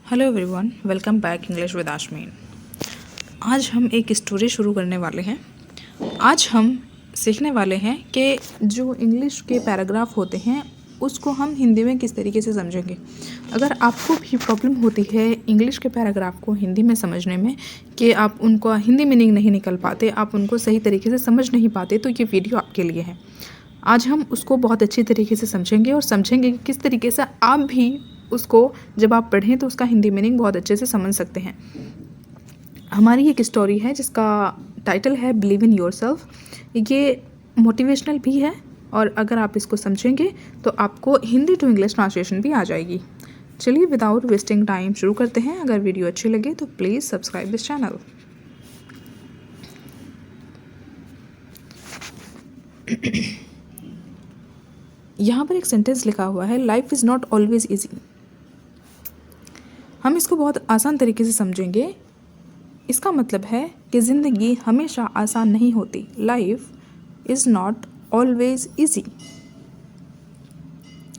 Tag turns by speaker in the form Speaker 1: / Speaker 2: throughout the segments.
Speaker 1: Hello everyone, welcome back English with Ashmeen. आज हम एक स्टोरी शुरू करने वाले हैं। आज हम सीखने वाले हैं कि जो इंग्लिश के पैराग्राफ होते हैं उसको हम हिंदी में किस तरीके से समझेंगे। अगर आपको भी प्रॉब्लम होती है इंग्लिश के पैराग्राफ को हिंदी में समझने में कि आप उनको हिंदी मीनिंग नहीं निकल पाते, आप उनको सही तरीके से समझ नहीं पाते, तो ये वीडियो आपके लिए है। आज हम उसको बहुत अच्छी तरीके से समझेंगे और समझेंगे कि किस तरीके से आप भी उसको जब आप पढ़ें तो उसका हिंदी मीनिंग बहुत अच्छे से समझ सकते हैं। हमारी एक स्टोरी है जिसका टाइटल है बिलीव इन योरसेल्फ। ये मोटिवेशनल भी है और अगर आप इसको समझेंगे तो आपको हिंदी टू इंग्लिश ट्रांसलेशन भी आ जाएगी। चलिए विदाउट वेस्टिंग टाइम शुरू करते हैं। अगर वीडियो अच्छी लगे तो प्लीज़ सब्सक्राइब दिस चैनल। यहाँ पर एक सेंटेंस लिखा हुआ है, life is not always easy. हम इसको बहुत आसान तरीके से समझेंगे। इसका मतलब है कि ज़िंदगी हमेशा आसान नहीं होती। Life is not always easy.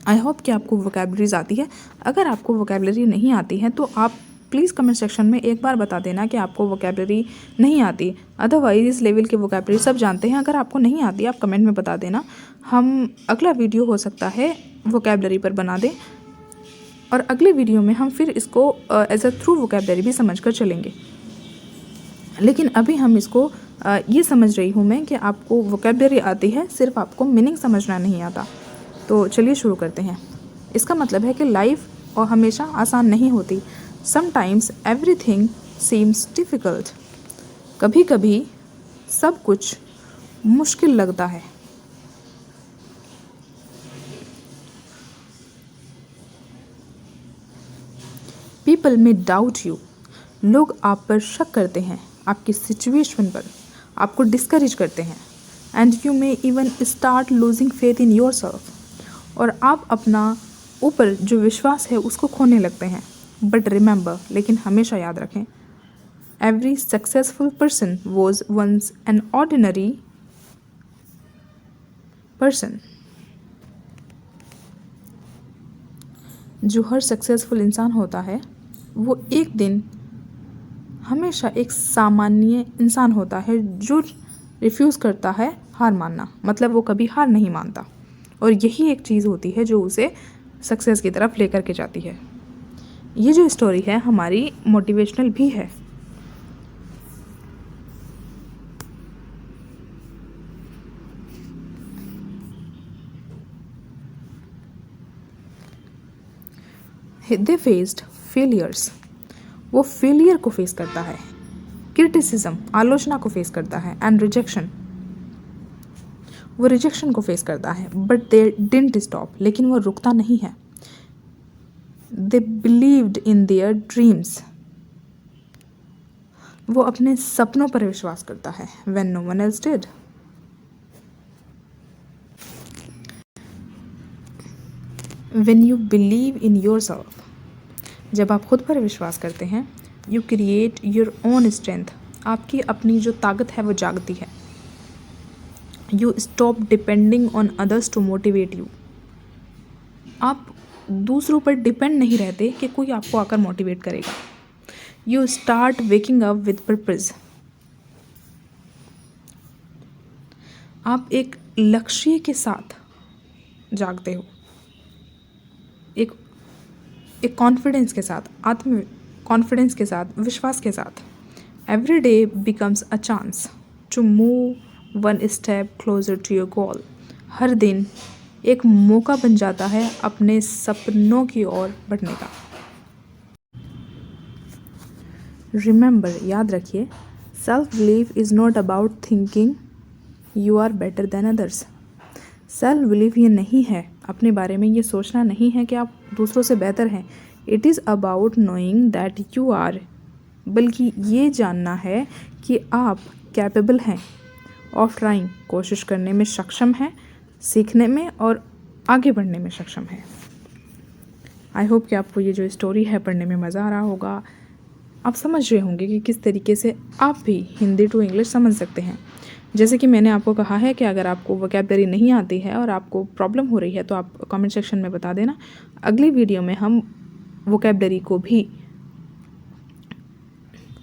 Speaker 1: I hope कि आपको वोकैबलरीज आती है। अगर आपको वोकैबलरी नहीं आती है तो आप प्लीज़ कमेंट सेक्शन में एक बार बता देना कि आपको वोकैबलरी नहीं आती। अदरवाइज इस लेवल के वोकैबलरी सब जानते हैं। अगर आपको नहीं आती आप कमेंट में बता देना। हम अगला वीडियो हो सकता है वोकैबलरी पर बना दें और अगले वीडियो में हम फिर इसको एज अ थ्रू वोकैबलरी भी समझ कर चलेंगे। लेकिन अभी हम इसको ये समझ रही हूँ मैं कि आपको वोकैबलरी आती है, सिर्फ आपको मीनिंग समझना नहीं आता। तो चलिए शुरू करते हैं। इसका मतलब है कि लाइफ और हमेशा आसान नहीं होती। Sometimes everything seems difficult. कभी कभी सब कुछ मुश्किल लगता है। पीपल में डाउट यू। लोग आप पर शक करते हैं, आपकी सिचुएशन पर, आपको डिस्करेज करते हैं। And you may even start losing faith in your self. और आप अपना ऊपर जो विश्वास है उसको खोने लगते हैं। बट रिमेंबर, लेकिन हमेशा याद रखें, every successful person was once an ordinary person. जो हर सक्सेसफुल इंसान होता है वो एक दिन हमेशा एक सामान्य इंसान होता है जो रिफ्यूज़ करता है हार मानना। मतलब वो कभी हार नहीं मानता और यही एक चीज़ होती है जो उसे सक्सेस की तरफ लेकर के जाती है। ये जो स्टोरी है हमारी मोटिवेशनल भी है। दे फेस्ड फेलियर्स। वो फेलियर को फेस करता है, क्रिटिसिज्म आलोचना को फेस करता है, एंड रिजेक्शन वो रिजेक्शन को फेस करता है। बट दे डिडंट स्टॉप, लेकिन वो रुकता नहीं है। They believed in their dreams. वो अपने सपनों पर विश्वास करता है। When no one else did. When you believe in yourself, जब आप खुद पर विश्वास करते हैं, you create your own strength. आपकी अपनी जो ताकत है वो जागती है। You stop depending on others to motivate you. आप दूसरों पर डिपेंड नहीं रहते कि कोई आपको आकर मोटिवेट करेगा। You start waking up with purpose. आप एक लक्ष्य के साथ जागते हो, एक कॉन्फिडेंस के साथ, आत्म कॉन्फिडेंस के साथ, विश्वास के साथ। Every day becomes a chance to move one step closer to your goal. हर दिन एक मौका बन जाता है अपने सपनों की ओर बढ़ने का। रिमेंबर, याद रखिए, self believe is not about thinking you are better than others. Self believe ये नहीं है, अपने बारे में ये सोचना नहीं है कि आप दूसरों से बेहतर हैं। It is about knowing that you are, बल्कि ये जानना है कि आप कैपेबल हैं ऑफ ट्राइंग, कोशिश करने में सक्षम हैं, सीखने में और आगे बढ़ने में सक्षम है। आई होप कि आपको ये जो स्टोरी है पढ़ने में मज़ा आ रहा होगा। आप समझ रहे होंगे कि किस तरीके से आप भी हिंदी टू इंग्लिश समझ सकते हैं। जैसे कि मैंने आपको कहा है कि अगर आपको वोकैबलरी नहीं आती है और आपको प्रॉब्लम हो रही है तो आप कमेंट सेक्शन में बता देना। अगली वीडियो में हम वोकैबलरी को भी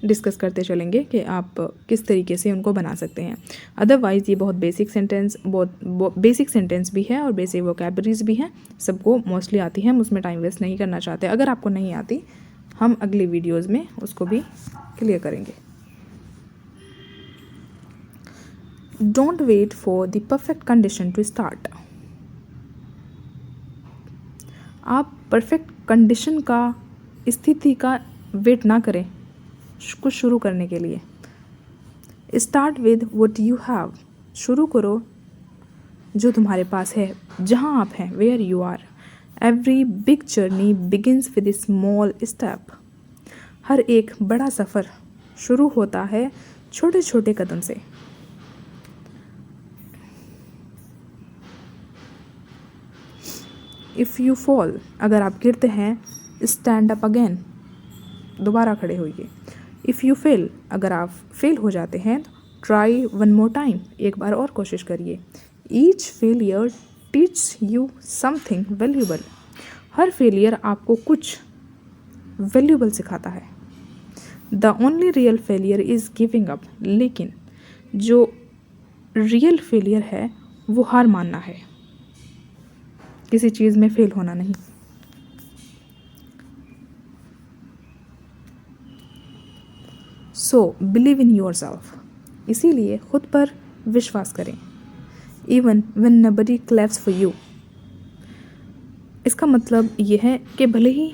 Speaker 1: डिस्कस करते चलेंगे कि आप किस तरीके से उनको बना सकते हैं। अदरवाइज़ ये बहुत बेसिक सेंटेंस भी है और बेसिक वोकैबलरीज भी हैं, सबको मोस्टली आती है। हम उसमें टाइम वेस्ट नहीं करना चाहते। अगर आपको नहीं आती, हम अगली वीडियोज़ में उसको भी क्लियर करेंगे। Don't wait for the perfect condition to start. आप परफेक्ट कंडीशन का, स्थिति का वेट ना करें कुछ शुरू करने के लिए। Start with what you have. शुरू करो जो तुम्हारे पास है, जहाँ आप हैं, where you are. Every big journey begins with small step. हर एक बड़ा सफ़र शुरू होता है छोटे छोटे कदम से। इफ़ यू फॉल, अगर आप गिरते हैं, स्टैंड अप अगेन, दोबारा खड़े होइए। इफ़ यू फेल, अगर आप फेल हो जाते हैं, ट्राई वन मोर टाइम, एक बार और कोशिश करिए। Each failure teach you something valuable. Her failure आपको कुछ वैल्यूबल सिखाता है। The only real failure is giving up. लेकिन जो रियल फेलियर है वो हार मानना है, किसी चीज़ में फेल होना नहीं। So believe in yourself. इसीलिए खुद पर विश्वास करें। Even when nobody claps for you. इसका मतलब ये है कि भले ही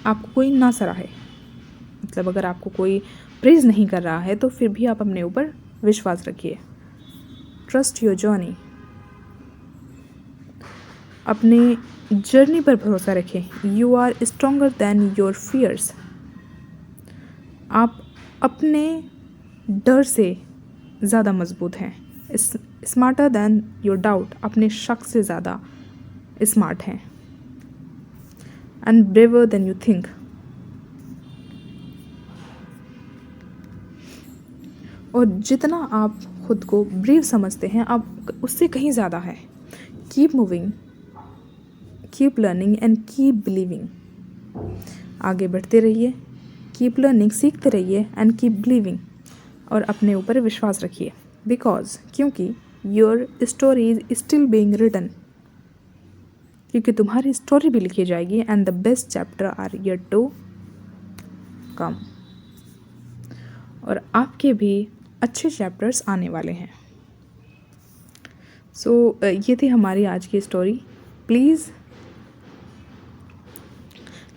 Speaker 1: आपको कोई ना सराहे, मतलब अगर आपको कोई प्रेज़ नहीं कर रहा है तो फिर भी आप अपने ऊपर विश्वास रखिए। Trust your journey. अपने जर्नी पर भरोसा रखें। You are stronger than your fears. आप अपने डर से ज़्यादा मजबूत हैं। Smarter than your doubt. अपने शक से ज़्यादा स्मार्ट हैं। And braver than you think. और जितना आप खुद को ब्रेव समझते हैं, आप उससे कहीं ज़्यादा है। Keep moving, keep learning and keep believing. आगे बढ़ते रहिए, कीप लर्निंग, सीखते रहिए, एंड कीप बिलीविंग, और अपने ऊपर विश्वास रखिए। बिकॉज, क्योंकि your story is still being written. क्योंकि तुम्हारी स्टोरी भी लिखी जाएगी। And the best chapter are yet to come. और आपके भी अच्छे चैप्टर्स आने वाले हैं। सो ये थी हमारी आज की story. Please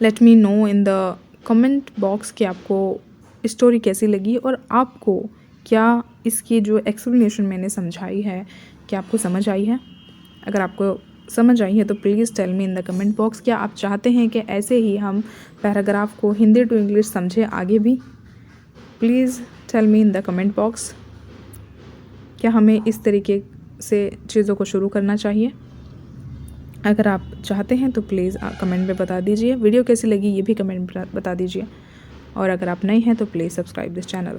Speaker 1: let me know in the comment box कि आपको स्टोरी कैसी लगी और आपको क्या इसकी जो एक्सप्लेनेशन मैंने समझाई है क्या आपको समझ आई है। अगर आपको समझ आई है तो please tell me in the comment box. क्या आप चाहते हैं कि ऐसे ही हम पैराग्राफ को हिंदी टू इंग्लिश समझें आगे भी? Please tell me in the comment box. क्या हमें इस तरीके से चीज़ों को शुरू करना चाहिए? अगर आप चाहते हैं तो प्लीज़ कमेंट में बता दीजिए। वीडियो कैसी लगी ये भी कमेंट में बता दीजिए। और अगर आप नए हैं तो प्लीज़ सब्सक्राइब दिस चैनल।